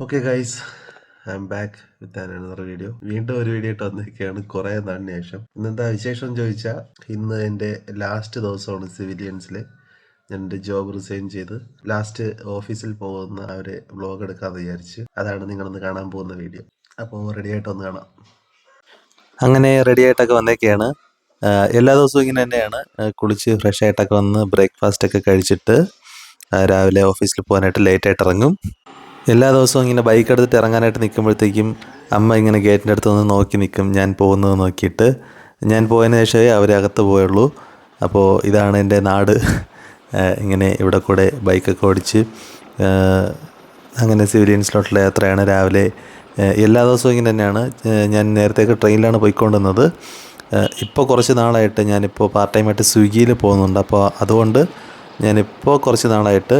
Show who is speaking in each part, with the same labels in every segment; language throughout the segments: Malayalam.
Speaker 1: Okay guys, I M back with another video. വീണ്ടും ഒരു വീഡിയോ ഇട്ട് വന്നിരിക്കുകയാണ് കുറേ നാളിന് ശേഷം. ഇന്നെന്താ വിശേഷം ചോദിച്ചാൽ, ഇന്ന് എൻ്റെ ലാസ്റ്റ് ദിവസമാണ് സിവിലിയൻസിൽ. ഞാൻ എൻ്റെ ജോബ് റിസൈൻ ചെയ്ത് ലാസ്റ്റ് ഓഫീസിൽ പോകുന്ന ആ ഒരു വ്ളോഗ് എടുക്കാമെന്ന് വിചാരിച്ച്. അതാണ് നിങ്ങളൊന്ന് കാണാൻ പോകുന്ന വീഡിയോ. അപ്പോൾ റെഡി ആയിട്ട് ഒന്ന് കാണാം.
Speaker 2: അങ്ങനെ റെഡി ആയിട്ടൊക്കെ വന്നേക്കെയാണ്. എല്ലാ ദിവസവും ഇങ്ങനെ തന്നെയാണ്. കുളിച്ച് ഫ്രഷ് ആയിട്ടൊക്കെ വന്ന് ബ്രേക്ക്ഫാസ്റ്റൊക്കെ കഴിച്ചിട്ട് രാവിലെ ഓഫീസിൽ പോകാനായിട്ട് ലേറ്റായിട്ട് ഇറങ്ങും. എല്ലാ ദിവസവും ഇങ്ങനെ ബൈക്ക് എടുത്തിട്ട് ഇറങ്ങാനായിട്ട് നിൽക്കുമ്പോഴത്തേക്കും അമ്മ ഇങ്ങനെ ഗേറ്റിൻ്റെ അടുത്ത് നിന്ന് നോക്കി നിൽക്കും, ഞാൻ പോകുന്നത് നോക്കിയിട്ട്. ഞാൻ പോയതിന് ശേഷമേ അവരകത്ത് പോയുള്ളൂ. അപ്പോൾ ഇതാണ് എൻ്റെ നാട്. ഇങ്ങനെ ഇവിടെ കൂടെ ബൈക്കൊക്കെ ഓടിച്ച് അങ്ങനെ സിവിലിയൻസിലോട്ടുള്ള യാത്രയാണ് രാവിലെ. എല്ലാ ദിവസവും ഇങ്ങനെ തന്നെയാണ്. ഞാൻ നേരത്തെയൊക്കെ ട്രെയിനിലാണ് പോയിക്കൊണ്ടിരുന്നത്. ഇപ്പോൾ കുറച്ച് നാളായിട്ട് ഞാനിപ്പോൾ പാർട്ട് ടൈമായിട്ട് സ്വിഗ്ഗിയിൽ പോകുന്നുണ്ട്. അപ്പോൾ അതുകൊണ്ട് ഞാനിപ്പോൾ കുറച്ച് നാളായിട്ട്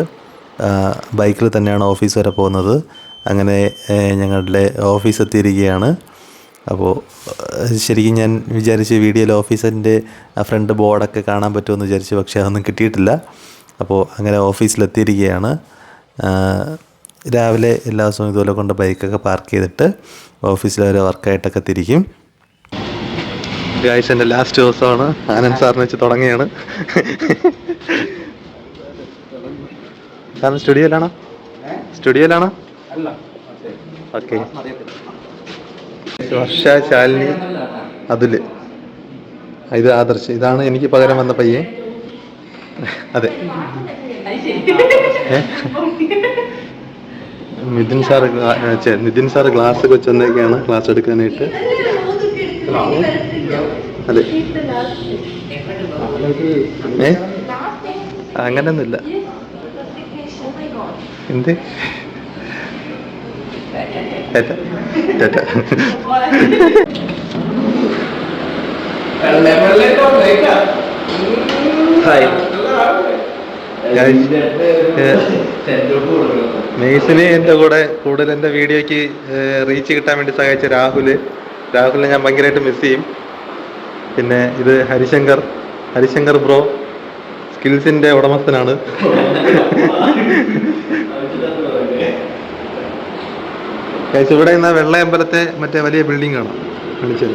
Speaker 2: ബൈക്കിൽ തന്നെയാണ് ഓഫീസ് വരെ പോകുന്നത്. അങ്ങനെ ഞങ്ങളുടെ ഓഫീസ് എത്തിയിരിക്കുകയാണ്. അപ്പോൾ ശരിക്കും ഞാൻ വിചാരിച്ച് വീഡിയോയിൽ ഓഫീസിൻ്റെ ഫ്രണ്ട് ബോർഡൊക്കെ കാണാൻ പറ്റുമെന്ന് വിചാരിച്ചു, പക്ഷേ അതൊന്നും കിട്ടിയിട്ടില്ല. അപ്പോൾ അങ്ങനെ ഓഫീസിലെത്തിയിരിക്കുകയാണ്. രാവിലെ എല്ലാ ദിവസവും ഇതുപോലെ കൊണ്ട് ബൈക്കൊക്കെ പാർക്ക് ചെയ്തിട്ട് ഓഫീസിൽ വരെ വർക്കായിട്ടൊക്കെ തിരിക്കും.
Speaker 1: ഗൈസ്, എൻ്റെ ലാസ്റ്റ് ദിവസമാണ്. ആനന്ദ് സാറിന് വെച്ച് തുടങ്ങിയാണ്. സാറിന് സ്റ്റുഡിയോയിലാണോ? ഓക്കെ. വർഷ, ശാലിനി, അതുല്, ഇത് ആദർശ്. ഇതാണ് എനിക്ക് പകരം വന്ന പയ്യെ. അതെ, നിതിൻ സാറ് ക്ലാസ് വെച്ച് വന്നേക്കാണ്, ക്ലാസ് എടുക്കാനായിട്ട്. അതെ, അങ്ങനൊന്നുമില്ല. എന്ത് മെയ്സിന് എൻ്റെ കൂടെ കൂടുതൽ എൻ്റെ വീഡിയോയ്ക്ക് റീച്ച് കിട്ടാൻ വേണ്ടി സഹായിച്ച രാഹുലിനെ ഞാൻ ഭയങ്കരമായിട്ട് മിസ് ചെയ്യും. പിന്നെ ഇത് ഹരിശങ്കർ ബ്രോ സ്കിൽസിൻ്റെ ഉടമസ്ഥനാണ്. ഇവിടെ ഇന്ന് വെള്ളയമ്പലത്തെ മറ്റേ വലിയ ബിൽഡിംഗ് ആണ് കാണിച്ചത്.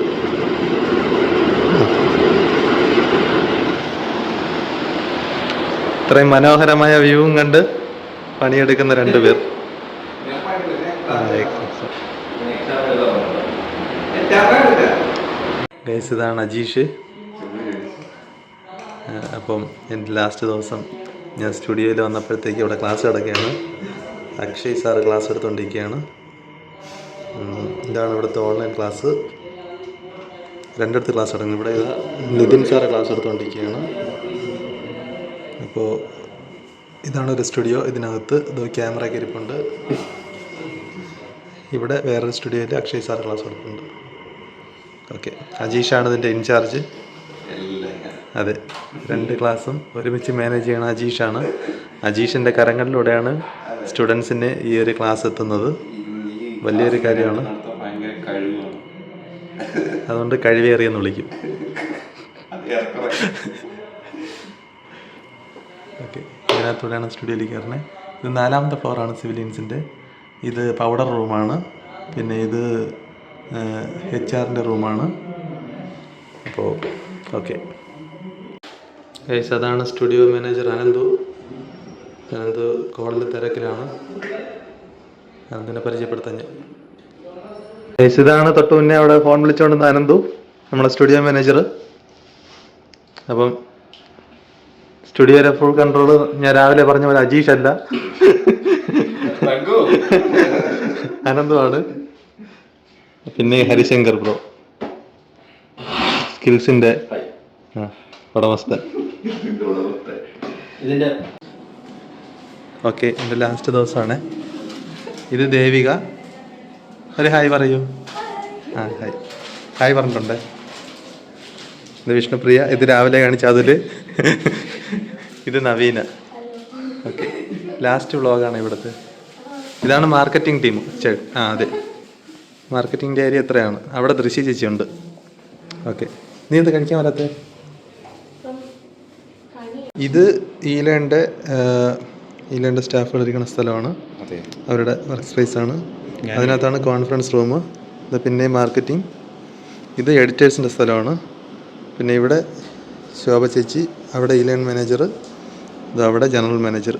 Speaker 1: ഇത്രയും മനോഹരമായ വ്യൂവും കണ്ട് പണിയെടുക്കുന്ന രണ്ടുപേർ. ഗൈസ്, ഇതാണ് അജീഷ്. അപ്പം എൻ്റെ ലാസ്റ്റ് ദിവസം ഞാൻ സ്റ്റുഡിയോയിൽ വന്നപ്പോഴത്തേക്ക് ഇവിടെ ക്ലാസ് കിടക്കുകയാണ്. അക്ഷയ് സാറ് ക്ലാസ് എടുത്തുകൊണ്ടിരിക്കുകയാണ്. ഇതാണ് ഇവിടുത്തെ ഓൺലൈൻ ക്ലാസ്. രണ്ടിടത്ത് ക്ലാസ് തുടങ്ങി. ഇവിടെ നിതിൻ സാറ് ക്ലാസ് എടുത്തുകൊണ്ടിരിക്കുകയാണ്. അപ്പോൾ ഇതാണ് ഒരു സ്റ്റുഡിയോ. ഇതിനകത്ത് ക്യാമറ ഒക്കെ ഇരിപ്പുണ്ട്. ഇവിടെ വേറൊരു സ്റ്റുഡിയോയിൽ അക്ഷയ് സാർ ക്ലാസ് എടുക്കുന്നുണ്ട്. ഓക്കെ, അജീഷാണ് ഇതിൻ്റെ ഇൻചാർജ്. അതെ, രണ്ട് ക്ലാസ്സും ഒരുമിച്ച് മാനേജ് ചെയ്യണ അജീഷാണ്. അജീഷിൻ്റെ കരങ്ങളിലൂടെയാണ് സ്റ്റുഡൻസിന് ഈ ഒരു ക്ലാസ് എത്തുന്നത്. വലിയൊരു കാര്യമാണ്. അതുകൊണ്ട് കഴിവേറിയെന്ന് വിളിക്കും. ഓക്കെ, ഇതിനകത്തൂടെയാണ് സ്റ്റുഡിയോയിലേക്ക് കയറണേ. ഇത് 4ാമത്തെ ഫ്ലോറാണ് സിവിലിയൻസിൻ്റെ. ഇത് പൗഡർ റൂമാണ്. പിന്നെ ഇത് HR-ൻ്റെ റൂമാണ്. അപ്പോൾ ഓക്കെ ഗൈസ്, അതാണ് സ്റ്റുഡിയോ മാനേജർ അനന്തു കോളിൽ തിരക്കിലാണ്. അനന്തിനെ പരിചയപ്പെടുത്താൻ ഞാൻ. ഗൈസ്, ഇതാണ് തൊട്ട് മുന്നേ അവിടെ ഫോൺ വിളിച്ചുകൊണ്ടിരുന്ന അനന്തു, നമ്മുടെ സ്റ്റുഡിയോ മാനേജർ. അപ്പം സ്റ്റുഡിയോയിലെ ഫുൾ കൺട്രോള് ഞാൻ രാവിലെ പറഞ്ഞ പോലെ അജീഷ് അല്ല, അനന്തുവാണ്. പിന്നെ ഹരിശങ്കർ ബ്രോ സ്കിൽസിൻ്റെ ഉടമസ്ഥൻ. ഓക്കെ, എൻ്റെ ലാസ്റ്റ് ദിവസമാണ്. ഇത് ദേവിക. ഒരു ഹായ് പറയൂ. ഹായ് പറഞ്ഞിട്ടുണ്ട്. ഇത് വിഷ്ണുപ്രിയ. ഇത് രാവിലെ കാണിച്ച അതില്. ഇത് നവീന. ഓക്കെ, ലാസ്റ്റ് വ്ളോഗാണ് ഇവിടുത്തെ. ഇതാണ് മാർക്കറ്റിംഗ് ടീം. അതെ, മാർക്കറ്റിംഗിൻ്റെ ഏരിയ എത്രയാണ്. അവിടെ ദൃശ്യ ചേച്ചിയുണ്ട്. ഓക്കെ, നീ എന്ത് കഴിക്കാൻ വരാത്തെ? ഇത് ഈലൻ്റെ സ്റ്റാഫുകൾ ഇരിക്കുന്ന സ്ഥലമാണ്. അവരുടെ വർക്ക് സ്പേസാണ്.
Speaker 2: അതിനകത്താണ് കോൺഫറൻസ് റൂം. ഇത് പിന്നെ മാർക്കറ്റിംഗ്. ഇത് എഡിറ്റേഴ്സിൻ്റെ സ്ഥലമാണ്. പിന്നെ ഇവിടെ ശോഭ ചേച്ചി, അവിടെ ഇലൈൻ മാനേജർ, ഇത് അവിടെ ജനറൽ മാനേജർ.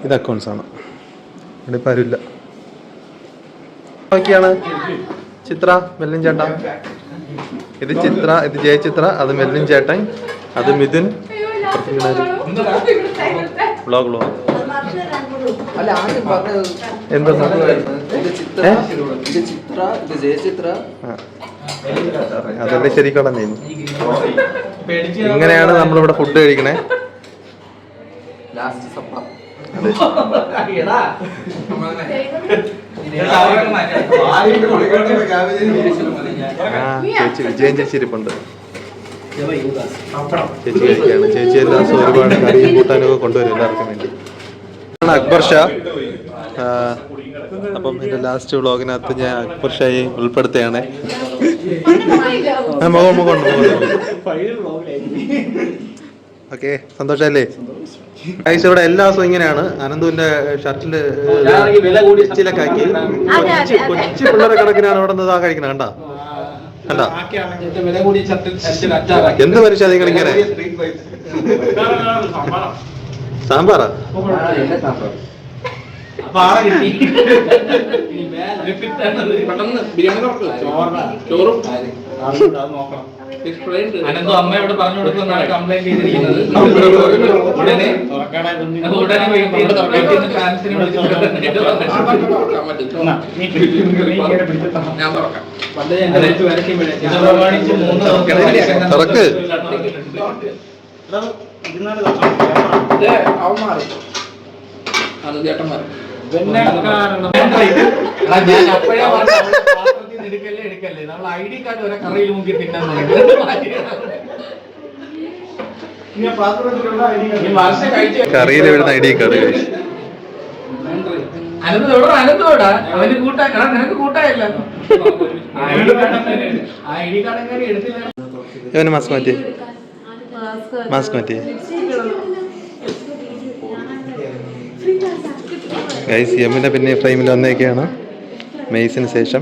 Speaker 2: ഇത് അക്കൗണ്ട്സ് ആണ്. ഇവിടെ ഇപ്പം ആരുമില്ല. ബാക്കിയാണ് ചിത്ര, മെല്ലിൻ ചേട്ടൻ. ഇത് ചിത്ര, ഇത് ജയചിത്ര, അത് മെല്ലിൻ ചേട്ടൻ, അത് മിഥുൻ. വ്ളോഗ് എന്താ അതല്ലേ ശരിക്കുള്ള നെയിം. ഇങ്ങനെയാണ് നമ്മളിവിടെ ഫുഡ് കഴിക്കണേ. ചേച്ചി വിജയൻ ചേച്ചി ഇരിപ്പുണ്ട്. ചേച്ചി കഴിക്കുകയാണ്. ചേച്ചി എല്ലാ ദിവസവും ഒരുപാട് കറിയും കൂട്ടാനൊക്കെ കൊണ്ടുവരും എല്ലാവർക്കും വേണ്ടി. അക്ബർ ഷാ. അപ്പം എൻ്റെ ലാസ്റ്റ് വ്ളോഗിനകത്ത് ഞാൻ അക്ബർ ഷായെ ഉൾപ്പെടുത്തുകയാണ്. മുഖമുണ്ട്. ഓക്കെ, സന്തോഷമല്ലേ? ഗൈസ്, ഇവിടെ എല്ലാ ദിവസവും ഇങ്ങനെയാണ്. അനന്തുവിന്റെ ഷർട്ടില് എച്ചിലൊക്കെ ആക്കി കൊച്ചു പിള്ളേരെ കണക്കിനാണ് ഇവിടെ നിന്ന് കഴിക്കണ. കണ്ട എന്ത് മനുഷ്യ നിങ്ങൾ ഇങ്ങനെ? സാമ്പാറാ?
Speaker 3: അമ്മയോട് പറഞ്ഞു കൊടുക്കുന്നതാണ് കംപ്ലൈന്റ് ചെയ്തിരിക്കുന്നത്. ഉടനെ ഞാൻ അപ്പോഴേ എടുക്കല്ലേ നമ്മൾ ID കാർഡ് വരെ കറയിൽ മുക്കി തിന്നാൻ
Speaker 2: കറിയിൽ വരുന്ന ID കാർഡ്.
Speaker 3: അനന്തോടാ അവന് കൂട്ടാ, നിനക്ക് കൂട്ടായില്ല. ID കാർഡ് എങ്ങനെ എടുത്തില്ല?
Speaker 2: ഇവന് മാസ്ക് മാറ്റി, മാസ്ക് മാറ്റി. ഗൈസ്, യമുന പിന്നെ ഫ്രെയിമിൽ വന്നേക്കാണ് മെയ്സിന് ശേഷം.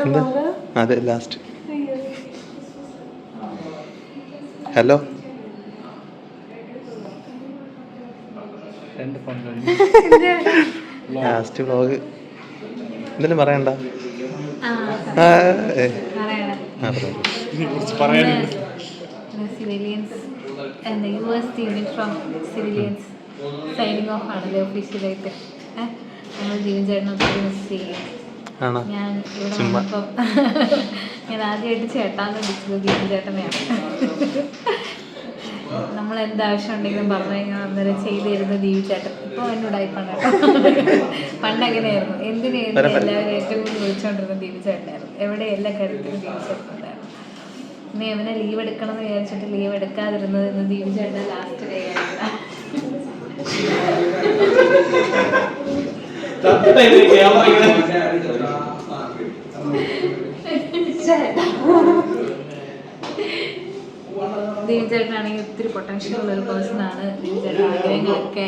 Speaker 2: എന്താ? അതെ, ലാസ്റ്റ്. ഹലോ, ലാസ്റ്റ് വ്ളോഗ് എന്തെങ്കിലും പറയണ്ട?
Speaker 4: ഒഫീഷ്യലായിട്ട് നമ്മൾ ജീവൻ ചേട്ടനൊത്തിരി മിസ് ചെയ്യും. ഞാൻ ഇവിടെ വന്നപ്പോൾ ഞാൻ ആദ്യമായിട്ട് ചേട്ടാന്ന് വിളിച്ചത് ജീവൻ ചേട്ടനെയാണ്. നമ്മൾ എന്താവശ്യം ഉണ്ടെങ്കിലും പറഞ്ഞു കഴിഞ്ഞാൽ അന്നേരം ചെയ്തു തരുന്ന ദീപി ചേട്ടൻ. ഇപ്പോൾ എന്നോടായിപ്പാണ് പണ്ട് അങ്ങനെയായിരുന്നു. എന്തിനും എല്ലാവരും ഏറ്റവും കൂടുതൽ വിളിച്ചുകൊണ്ടിരുന്ന ദീപി ചേട്ടനായിരുന്നു. എവിടെ എല്ലാ കാര്യത്തിലും ദീപി ചേട്ടനുണ്ടായിരുന്നു. ഇനി അവനെ ലീവ് എടുക്കണം എന്ന് വിചാരിച്ചിട്ട് ലീവ് എടുക്കാതിരുന്നത് ഇന്ന് ദീപി ചേട്ടൻ ലാസ്റ്റ് ഡേ ആയിരുന്നു. ദീപചേട്ടനാണെങ്കിൽ ഒത്തിരി പൊട്ടൻഷ്യൽ ഉള്ള ഒരു പേഴ്സണാണ്. ദീപചേട്ടൻ ആഗ്രഹങ്ങളൊക്കെ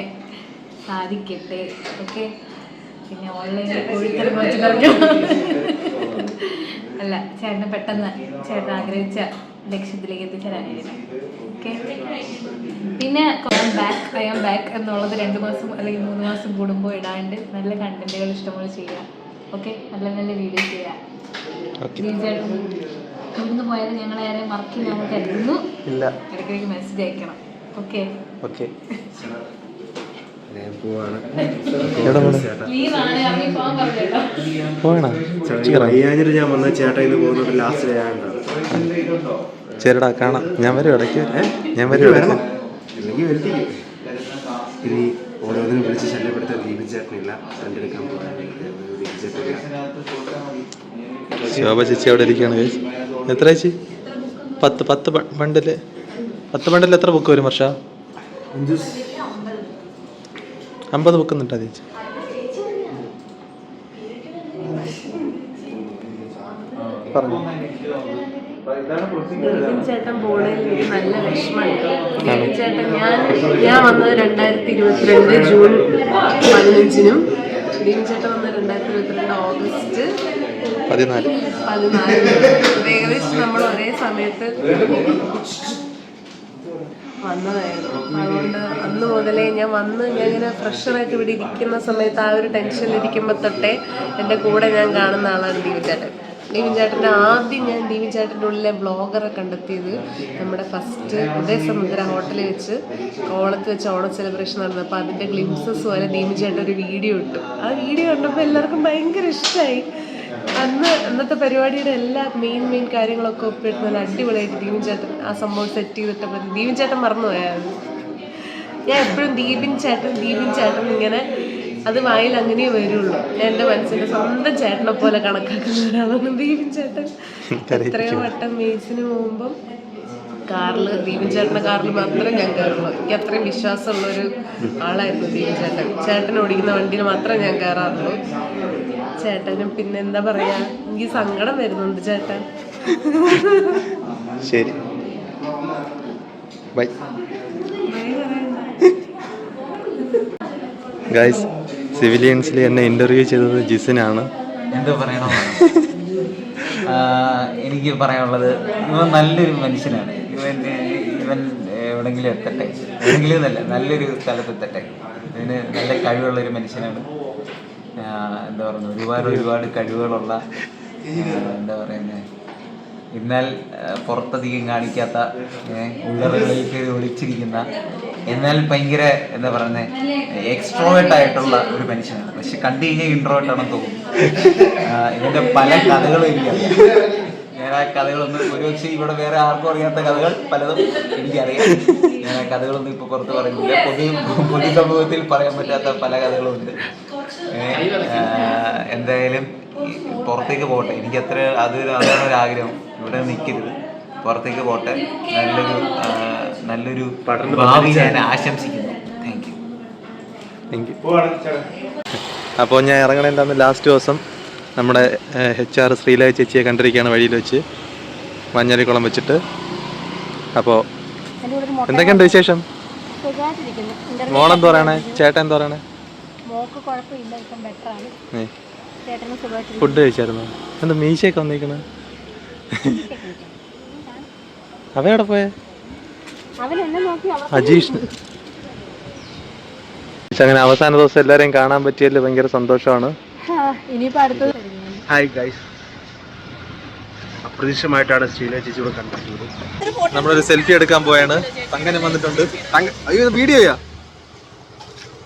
Speaker 4: സാധിക്കട്ടെ. ഓക്കെ, പിന്നെ ഓൺലൈനിൽ കോഴിത്തരം വെച്ച് അല്ല, ചേട്ടന് പെട്ടെന്ന് ചേട്ടൻ ആഗ്രഹിച്ച ലക്ഷ്യത്തിലേക്ക് എത്തിച്ചേരാനായിരുന്നു. ഓക്കെ, പിന്നെ ഐ ആം ബാക്ക് എന്നുള്ളത് 2 മാസം അല്ലെങ്കിൽ 3 മാസം കൂടുമ്പോൾ ഇടാണ്ട് നല്ല കണ്ടന്റുകൾ ഇഷ്ടംപോലെ ചെയ്യാം. ഓക്കെ, നല്ല നല്ല വീഡിയോ ചെയ്യാം. ദീപചേട്ടൻ ഇവിടുന്ന് പോയാലും ഞങ്ങളെ ആരെയും മറക്കി ഞങ്ങൾ കരുതുന്നു. ഇടയ്ക്കിടയ്ക്ക് മെസ്സേജ് അയക്കണം. ഓക്കെ,
Speaker 1: ഞാൻ വന്ന ചേട്ടാ ഇത് പോകുന്നത് ലാസ്റ്റ് ഡേ ആയിട്ടാണ്.
Speaker 2: ചേട്ടാ കാണാം, ഞാൻ വരും ഇടയ്ക്ക്. ഞാൻ വരും ഇടയ്ക്ക്.
Speaker 1: ഇനി ഓരോന്നിനും വിളിച്ച് ശല്യപ്പെടുത്താൻ ദീപിച്ചേട്ടനില്ല. കണ്ടെടുക്കാൻ പോകാൻ ദീപിച്ചേട്ടനില്ല.
Speaker 2: ശോഭ ചേച്ചി അവിടെ ഇരിക്കുകയാണ്. എത്ര ചേച്ചി? 10 ബണ്ടില് 10 ബണ്ടിൽ എത്ര ബുക്ക് വരും? വർഷ 50 ബുക്ക് എന്നിട്ടാ ചേച്ചി? പറഞ്ഞു.
Speaker 5: ചേട്ടൻ പോണതിൽ നല്ല വിഷമമുണ്ട്. ചേട്ടൻ ഞാൻ വന്നത് 2022 ജൂൺ 15-നും ദീപൻ ചേട്ടൻ വന്ന 2022 ഓഗസ്റ്റ്
Speaker 2: 14.
Speaker 5: 14 ഏകദേശം നമ്മൾ ഒരേ സമയത്ത് വന്നതായിരുന്നു. അതുകൊണ്ട് അന്ന് മുതലേ ഞാൻ ഇങ്ങനെ ഫ്രഷറായിട്ട് ഇവിടെ ഇരിക്കുന്ന സമയത്ത് ആ ഒരു ടെൻഷനിലിരിക്കുമ്പോൾ തൊട്ടേ എൻ്റെ കൂടെ ഞാൻ കാണുന്ന ആളാണ് ദീപൻ ചേട്ടൻ. ദീപൻ ചേട്ടൻ്റെ ആദ്യം ഞാൻ ദീപൻ ചേട്ടൻ്റെ ഉള്ളിലെ ബ്ലോഗറെ കണ്ടെത്തിയത് നമ്മുടെ ഫസ്റ്റ് ഉദയസമുദ്ര ഹോട്ടലിൽ വെച്ച് കോളത്ത് വെച്ച് ഓണം സെലിബ്രേഷൻ നടന്നത്. അപ്പോൾ അതിൻ്റെ ഗ്ലിംസസ് പോലെ ദീപൻ ചേട്ടൻ ഒരു വീഡിയോ ഇട്ടു. ആ വീഡിയോ കണ്ടപ്പോൾ എല്ലാവർക്കും ഭയങ്കര ഇഷ്ടമായി. അന്നത്തെ പരിപാടിയുടെ എല്ലാ മെയിൻ കാര്യങ്ങളൊക്കെ ഒപ്പിട്ട് നല്ല അടിപൊളിയായിട്ട് ദീപൻ ചേട്ടൻ ആ സംഭവം സെറ്റ് ചെയ്തിട്ടപ്പോൾ ദീപൻ ചേട്ടൻ മറന്നുപോയായിരുന്നു. ഞാൻ എപ്പോഴും ദീപൻ ചേട്ടൻ ഇങ്ങനെ അത് വായിൽ അങ്ങനെ വരുള്ളൂ. ഞാൻ എൻ്റെ മനസ്സിൻ്റെ സ്വന്തം ചേട്ടനെ പോലെ കണക്കാക്കുന്ന ഒരാളാണ് ദീപൻ ചേട്ടൻ. എത്രയോ വട്ടം മെയ്സിന് പോകുമ്പം ദീപൻ ചേട്ടൻ്റെ കാറിൽ മാത്രമേ ഞാൻ കയറുള്ളൂ. എനിക്ക് അത്രയും വിശ്വാസമുള്ളൊരു ആളായിരുന്നു ദീപൻ ചേട്ടൻ. ചേട്ടൻ ഓടിക്കുന്ന വണ്ടിയിൽ മാത്രമേ ഞാൻ കയറാറുള്ളൂ. ചേട്ടനും പിന്നെ എന്താ പറയാ, എനിക്ക് സങ്കടം വരുന്നുണ്ട് ചേട്ടൻ.
Speaker 2: ശരി, ബൈ ഗൈസ്. സിവിലിയൻസിൽ എന്നെ ഇൻ്റർവ്യൂ ചെയ്തത് ജിസിനാണ്.
Speaker 6: എന്തോ പറയണോ? എനിക്ക് പറയാനുള്ളത്, ഇവൻ നല്ലൊരു മനുഷ്യനാണ്. ഇവൻ എവിടെങ്കിലും എത്തട്ടെ, എവിടെങ്കിലും എന്നല്ല, നല്ലൊരു സ്ഥലത്ത് എത്തട്ടെ. ഇതിന് നല്ല കഴിവുള്ളൊരു മനുഷ്യനാണ്. എന്താ പറയുന്നത്, ഒരുപാട് കഴിവുകളുള്ള, എന്താ പറയുന്നത്, എന്നാൽ പുറത്തധികം കാണിക്കാത്ത, ഉള്ളറകളിലേക്ക് ഒളിച്ചിരിക്കുന്ന, എന്നാൽ ഭയങ്കര എന്താ പറയുന്നത് എക്സ്ട്രോവേർട്ട് ആയിട്ടുള്ള ഒരു മനുഷ്യനാണ്. പക്ഷെ കണ്ടു കഴിഞ്ഞാൽ ഇൻട്രോവേർട്ട് ആണെന്ന് തോന്നും. ഇതിൻ്റെ പല കഥകളും എനിക്കറിയാം. ഞാൻ ആ കഥകളൊന്നും ഒരുപക്ഷെ ഇവിടെ വേറെ ആർക്കും അറിയാത്ത കഥകൾ പലതും എനിക്കറിയാം. ഞാൻ ആ കഥകളൊന്നും ഇപ്പോൾ പുറത്ത് പറയുന്നില്ല. പൊതുസമൂഹത്തിൽ പറയാൻ പറ്റാത്ത പല കഥകളുമുണ്ട്. എന്തായാലും പുറത്തേക്ക് പോട്ടെ. എനിക്കത്ര അതാണ് ഒരു ആഗ്രഹം. ഇവിടെ നിൽക്കരുത്, പുറത്തേക്ക് പോട്ടെ. നല്ലൊരു ഭാവി ഞാൻ ആശംസിക്കുന്നു. Thank you.
Speaker 2: അപ്പോൾ ഞാൻ ഇറങ്ങണേൻ്റെ അന്ന് ലാസ്റ്റ് ദിവസം നമ്മുടെ HR ശ്രീലയ ചേച്ചിയെ കണ്ടിരിക്കുകയാണ് വഴിയിൽ വെച്ച്, മഞ്ഞരിക്കുളം വെച്ചിട്ട്. അപ്പോൾ എന്തൊക്കെയുണ്ട് വിശേഷം? മോളെന്ത് പറയണേ? ചേട്ടൻ എന്താ പറയണേ? ഫുഡ് കഴിച്ചായിരുന്നോ? എന്താ മീശയൊക്കെ വന്നിരിക്കണ? അവയോടെ പോയെ? അജീഷ്. അങ്ങനെ അവസാന ദിവസം എല്ലാരെയും കാണാൻ പറ്റിയതിൽ ഭയങ്കര സന്തോഷമാണ്.
Speaker 7: ഹായ് ഗൈസ്, അപ്രതീക്ഷിതമായിട്ടാണ് ശ്രീല ചേച്ചിയോട് കണ്ടിട്ടുള്ളത്.
Speaker 2: നമ്മളൊരു സെൽഫി എടുക്കാൻ പോയാണ്. തങ്കനം വന്നിട്ടുണ്ട്.
Speaker 7: അയ്യോ, വീഡിയോയാ?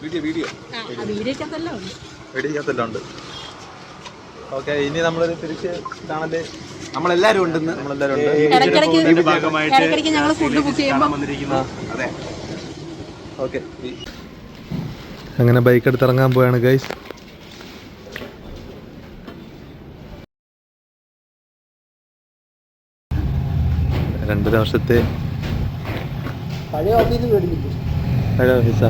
Speaker 2: വീഡിയോക്കത്തെല്ലാം ഉണ്ട്. ഓക്കെ, ഇനി നമ്മളൊരു തിരിച്ച് കാണല്
Speaker 7: നമ്മളെല്ലാരും ഉണ്ടെന്ന്.
Speaker 2: അതെ, ഓക്കെ. അങ്ങനെ ബൈക്ക് എടുത്ത് ഇറങ്ങാൻ പോയാണ് ഗൈസ്. രണ്ടര വർഷത്തെ പഴയ ഓഫീസാ.